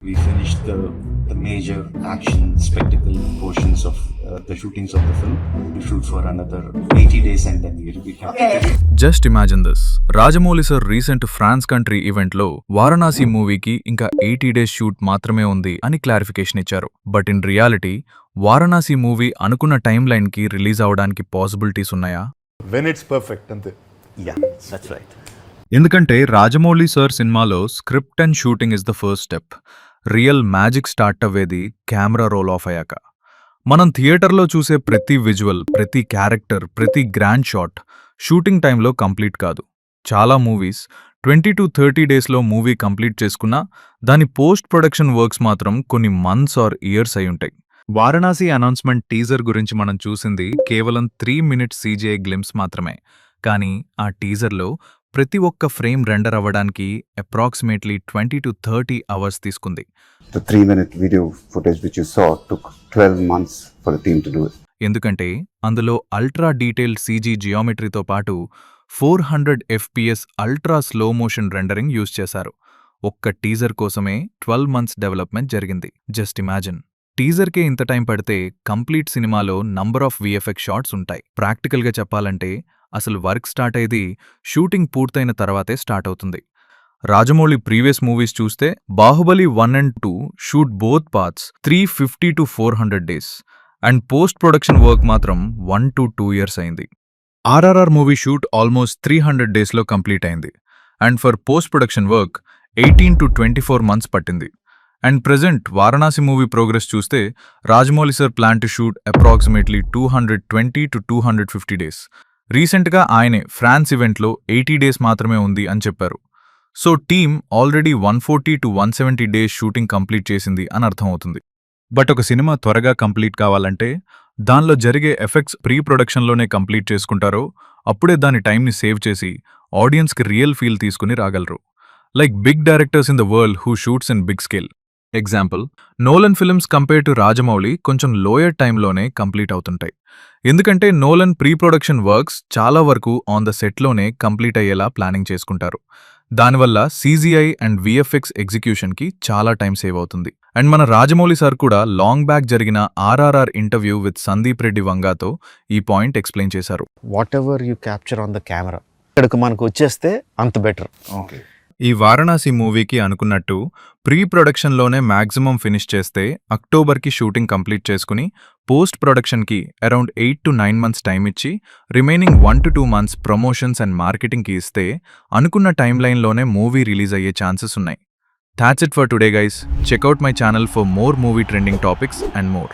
We finished the major action spectacle portions of the shootings of the film. We shoot for another 80 days and then we'll be happy. Just imagine this. Rajamouli sir recent France country ఈవెంట్లో వారణాసి మూవీకి ఇంకా 80 days shoot మాత్రమే ఉంది అని clarification ఇచ్చారు. But in reality Varanasi movie అనుకున్న time line కి release అవడానికి పాసిబిలిటీస్ ఉన్నాయా? When it's perfect, అంతే. Yeah, that's right. ఎందుకంటే రాజమౌళి సార్ సినిమాలో script and shooting is the first step. Real magic start అవ్వేది కెమెరా రోల్ ఆఫ్ అయ్యాక. మనం థియేటర్లో చూసే ప్రతి విజువల్, ప్రతి క్యారెక్టర్, ప్రతి గ్రాండ్ షాట్ షూటింగ్ టైంలో కంప్లీట్ కాదు. చాలా మూవీస్ 20 to 30 డేస్లో మూవీ కంప్లీట్ చేసుకున్నా దాని పోస్ట్ ప్రొడక్షన్ వర్క్స్ మాత్రం కొన్ని మంత్స్ ఆర్ ఇయర్స్ అయి ఉంటాయి. వారణాసి అనౌన్స్మెంట్ టీజర్ గురించి మనం చూసింది కేవలం 3 minute CGI గ్లిమ్స్ మాత్రమే. కానీ ఆ టీజర్లో ప్రతి ఒక్క ఫ్రేమ్ రెండర్ అవ్వడానికి అప్రాక్సిమేట్లీ 20 to 30 hours తీసుకుంది. The 3-minute video footage which you saw took 12 months for the team to do it. ఎందుకంటే అందులో అల్ట్రా డీటెయిల్డ్ CG జియోమెట్రీతో పాటు 400 FPS ultra slow motion rendering use చేశారు. ఒక్క టీజర్ కోసమే 12 months డెవలప్మెంట్ జరిగింది. Just imagine. టీజర్కే ఇంత టైం పడితే కంప్లీట్ సినిమాలో నంబర్ ఆఫ్ VFX షాట్స్ ఉంటాయి. ప్రాక్టికల్గా చెప్పాలంటే అసలు వర్క్ స్టార్ట్ అయ్యేది షూటింగ్ పూర్తయిన తర్వాతే స్టార్ట్ అవుతుంది. రాజమౌళి ప్రీవియస్ మూవీస్ చూస్తే Baahubali 1 and 2 shoot both parts 350 to 400 days and post production work మాత్రం 1 to 2 years అయింది. RRR మూవీ షూట్ ఆల్మోస్ట్ 300 డేస్లో కంప్లీట్ అయింది and for post production work 18 to 24 months పట్టింది. And present Varanasi movie progress చూస్తే Rajamouli sir plan to shoot approximately 220 to 250 days. రీసెంట్గా ఆయనే France ఈవెంట్లో 80 days మాత్రమే ఉంది అని చెప్పారు. So team already 140 to 170 days shooting complete చేసింది అని అర్థమవుతుంది. బట్ ఒక సినిమా త్వరగా కంప్లీట్ కావాలంటే దానిలో జరిగే ఎఫెక్ట్స్ ప్రీ ప్రొడక్షన్లోనే కంప్లీట్ చేసుకుంటారో అప్పుడే దాని టైంని సేవ్ చేసి ఆడియన్స్కి రియల్ ఫీల్ తీసుకుని రాగలరు. Like big directors in the world who shoots in big scale. Example, Nolan films compare to Rajamouli కొంచెం లోయర్ టైంలోనే కంప్లీట్ అవుతుంటాయి. ఎందుకంటే నోలన్ ప్రీ ప్రొడక్షన్ వర్క్స్ చాలా వరకు ఆన్ ద సెట్లోనే కంప్లీట్ అయ్యేలా ప్లానింగ్ చేసుకుంటారు. దానివల్ల CGI అండ్ VFX ఎగ్జిక్యూషన్కి చాలా టైం సేవ్ అవుతుంది. అండ్ మన రాజమౌళి సార్ కూడా లాంగ్ బ్యాక్ జరిగిన RRR interview with Sandeep Reddy వంగాతో ఈ పాయింట్ ఎక్స్ప్లెయిన్ చేశారు. Whatever you capture on the camera ఇక్కడికి మనకు వచ్చేస్తే అంత బెటర్. Okay. ఈ వారణాసి మూవీకి అనుకున్నట్టు ప్రీ ప్రొడక్షన్లోనే మ్యాక్సిమం ఫినిష్ చేస్తే అక్టోబర్కి షూటింగ్ కంప్లీట్ చేసుకుని పోస్ట్ ప్రొడక్షన్కి అరౌండ్ 8 to 9 months టైం ఇచ్చి remaining 1 to 2 months promotions and మార్కెటింగ్కి ఇస్తే అనుకున్న టైం లైన్లోనే మూవీ రిలీజ్ అయ్యే ఛాన్సెస్ ఉన్నాయి. That's it for today guys. Check out my channel for more movie trending topics and more.